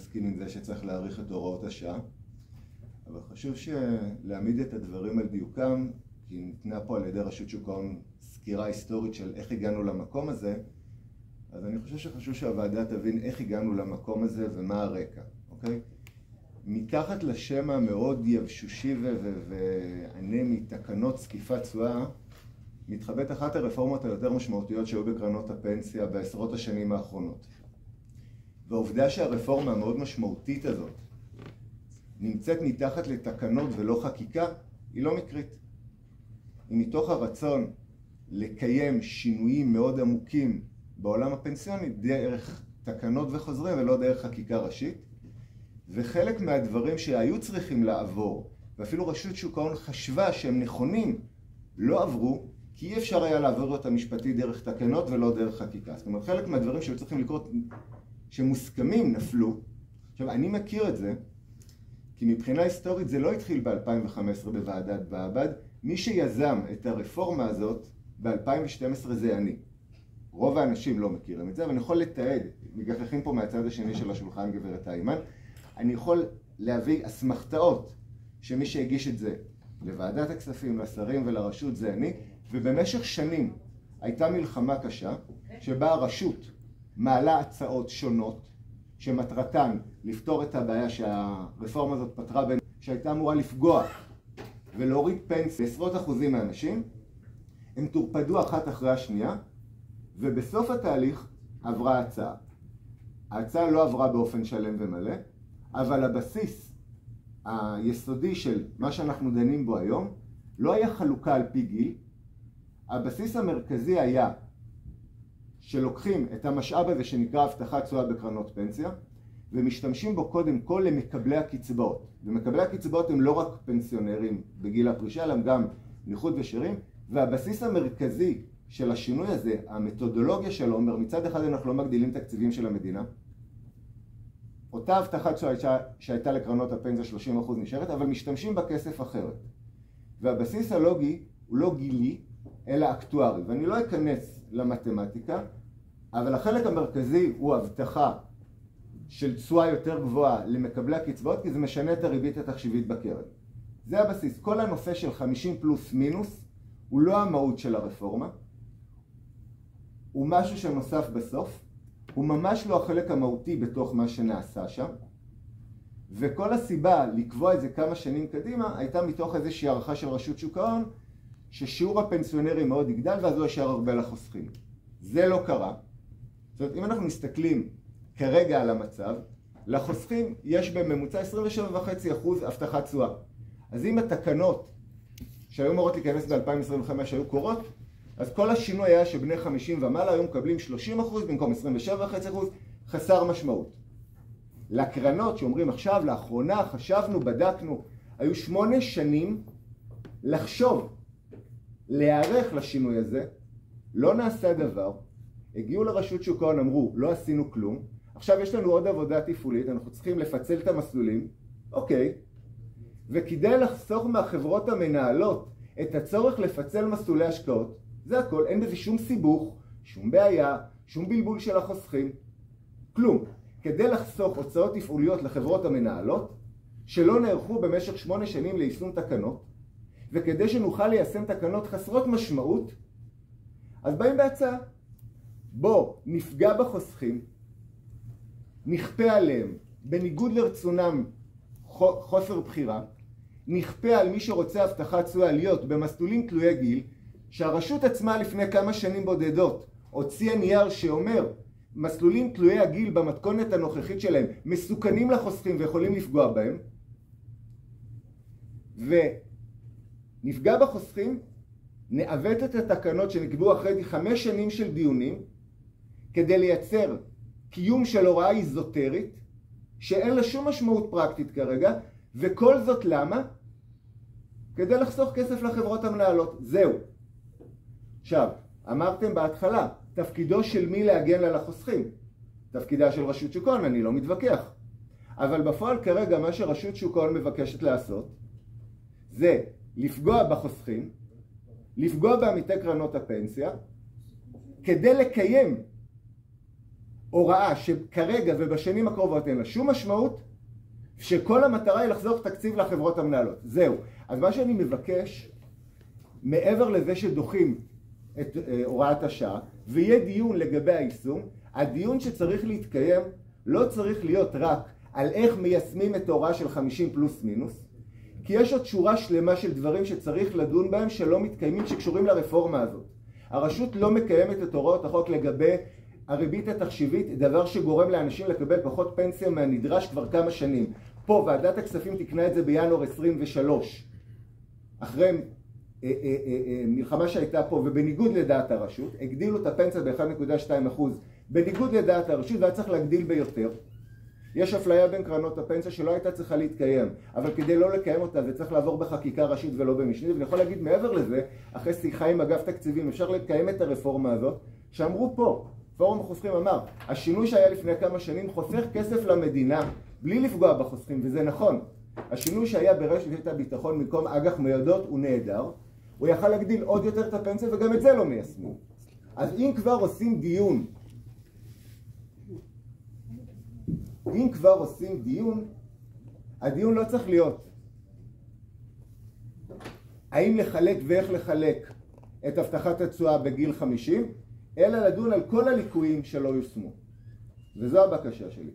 מסכים עם זה שצריך להאריך את הוראות השעה, אבל חשוב להעמיד את הדברים על דיוקם, כי ניתנה פה על ידי רשות שוק ההון סקירה היסטורית של איך הגענו למקום הזה, אז אני חושב שחשוב שהוועדה תבין איך הגענו למקום הזה ומה הרקע, אוקיי? מתחת לשם המאוד יבשושי ואנמי, תקנות זקיפת תשואה, מתחבאת אחת הרפורמות היותר משמעותיות שהיו בקרנות הפנסיה בעשרות השנים האחרונות. והעובדה שהרפורמה המאוד משמעותית הזאת נמצאת מתחת לתקנות ולא חקיקה, היא לא מקרית. היא מתוך הרצון לקיים שינויים מאוד עמוקים בעולם הפנסיוני דרך תקנות וחוזרים ולא דרך חקיקה ראשית. וחלק מהדברים שהיו צריכים לעבור, ואפילו רשות שוק ההון חשבה שהם נכונים, לא עברו, כי אי אפשר היה לעבור אותה משפטית דרך תקנות ולא דרך חקיקה. זאת אומרת, חלק מהדברים שהיו צריכים לקרות, שמוסכמים, נפלו. עכשיו, אני מכיר את זה, כי מבחינה היסטורית זה לא התחיל ב-2015 בוועדת בעבד. מי שיזם את הרפורמה הזאת ב-2012 זה אני. רוב האנשים לא מכירים את זה, אבל אני יכול לתעד, מגחכים פה מהצד השני של השולחן גברת איימן, אני יכול להביא אסמכתאות שמי שהגיש את זה לוועדת הכספים, לשרים ולרשות זה אני, ובמשך שנים הייתה מלחמה קשה שבה הרשות מעלה הצעות שונות שמטרתן לפתור את הבעיה שהרפורמה הזאת פתרה בין שהייתה אמורה לפגוע ולהוריד פנסיה לעשרות אחוזים מהאנשים. הם תורפדו אחת אחרי השנייה ובסוף התהליך עברה הצעה. ההצעה לא עברה באופן שלם ומלא, אבל הבסיס היסודי של מה שאנחנו דנים בו היום לא היה חלוקה על פי גיל. הבסיס המרכזי היה שלוקחים את המשאב הזה שנקרא הבטחת תשואה בקרנות פנסיה ומשתמשים בו קודם כל למקבלי הקצבאות. ומקבלי הקצבאות הם לא רק פנסיונרים בגיל הפרישה, אלא גם נכות ושאירים. והבסיס המרכזי של השינוי הזה, המתודולוגיה שלו, אומר מצד אחד אנחנו לא מגדילים תקציבים של המדינה, אותה הבטחת שהייתה לקרנות הפנסיה 30% נשארת, אבל משתמשים בכסף אחרת. והבסיס הלוגי הוא לא גילי, אלא אקטוארי. ואני לא אכנס למתמטיקה, אבל החלק המרכזי הוא הבטחה של תשואה יותר גבוהה למקבלי הקצבאות, כי זה משנה את הריבית התחשיבית בקרן. זה הבסיס. כל הנושא של 50 פלוס מינוס הוא לא המהות של הרפורמה, הוא משהו שנוסף בסוף, הוא ממש לא החלק המהותי בתוך מה שנעשה שם, וכל הסיבה לקבוע את זה כמה שנים קדימה הייתה מתוך איזושהי הערכה של רשות שוק ההון ששיעור הפנסיונרים מאוד יגדל ואז לא יישאר הרבה לחוסכים. זה לא קרה. זאת אומרת, אם אנחנו מסתכלים כרגע על המצב, לחוסכים יש בממוצע 27.5% הבטחת תשואה. אז אם התקנות שהיו אמורות להיכנס ב-2025 היו קורות, אז כל השינוי היה שבני 50 ומעלה היום מקבלים 30% במקום 27.5%, חסר משמעות. לקרנות שאומרים עכשיו, לאחרונה, חשבנו, בדקנו, היו 8 שנים לחשוב, להיערך לשינוי הזה, לא נעשה דבר, הגיעו לרשות שוק ההון, אמרו, לא עשינו כלום, עכשיו יש לנו עוד עבודה תפעולית, אנחנו צריכים לפצל את המסלולים, אוקיי, וכדי לחסוך מהחברות המנהלות את הצורך לפצל מסלולי השקעות, זה הכל, אין בזה שום סיבוך, שום בעיה, שום בלבול של החוסכים, כלום. כדי לחסוך הוצאות תפעוליות לחברות המנהלות, שלא נערכו במשך 8 שנים ליישום תקנות, וכדי שנוכל ליישם תקנות חסרות משמעות, אז באים בהצעה. בוא נפגע בחוסכים, נכפה עליהם, בניגוד לרצונם חוסר בחירה, נכפה על מי שרוצה הבטחת תשואה להיות במסלולים תלויי גיל, שהרשות עצמה לפני כמה שנים בודדות הוציאה נייר שאומר מסלולים תלויי הגיל במתכונת הנוכחית שלהם מסוכנים לחוסכים ויכולים לפגוע בהם, ונפגע בחוסכים, נעוות את התקנות שנקבעו אחרי 5 שנים של דיונים כדי לייצר קיום של הוראה איזוטרית שאין לה שום משמעות פרקטית כרגע, וכל זאת למה? כדי לחסוך כסף לחברות המנהלות. זהו. עכשיו, אמרתם בהתחלה, תפקידו של מי להגן על החוסכים? תפקידה של רשות שוק ההון, אני לא מתווכח. אבל בפועל כרגע מה שרשות שוק ההון מבקשת לעשות, זה לפגוע בחוסכים, לפגוע בעמיתי קרנות הפנסיה, כדי לקיים הוראה שכרגע ובשנים הקרובות אין לה שום משמעות, שכל המטרה היא לחזור תקציב לחברות המנהלות. זהו. אז מה שאני מבקש, מעבר לזה שדוחים את הוראת השעה, ויהיה דיון לגבי היישום, הדיון שצריך להתקיים לא צריך להיות רק על איך מיישמים את ההוראה של 50 פלוס מינוס, כי יש עוד שורה שלמה של דברים שצריך לדון בהם שלא מתקיימים, שקשורים לרפורמה הזאת. הרשות לא מקיימת את הוראות החוק לגבי הריבית התחשיבית, דבר שגורם לאנשים לקבל פחות פנסיה מהנדרש כבר כמה שנים. פה ועדת הכספים תקנה את זה בינואר 23, אחרי מלחמה שהייתה פה, ובניגוד לדעת הרשות, הגדילו את הפנסיה ב-1.2%, בניגוד לדעת הרשות, והיה צריך להגדיל ביותר. יש אפליה בין קרנות הפנסיה שלא הייתה צריכה להתקיים, אבל כדי לא לקיים אותה זה צריך לעבור בחקיקה ראשית ולא במשנית. ואני יכול להגיד מעבר לזה, אחרי שיחה עם אגף תקציבים, אפשר לקיים את הרפורמה הזאת, שאמרו פה, פורום החוסכים אמר, השינוי שהיה לפני כמה שנים חוסך כסף למדינה, בלי לפגוע בחוסכים, וזה נכון. השינוי שהיה ברשת הביטחון במקום אג"ח מיועדות הוא נהדר, הוא יכל להגדיל עוד יותר את הפנסיה, וגם את זה לא מיישמו. אז אם כבר עושים דיון, הדיון לא צריך להיות האם לחלק ואיך לחלק את הבטחת התשואה בגיל 50, אלא לדון על כל הליקויים שלא יושמו. וזו הבקשה שלי.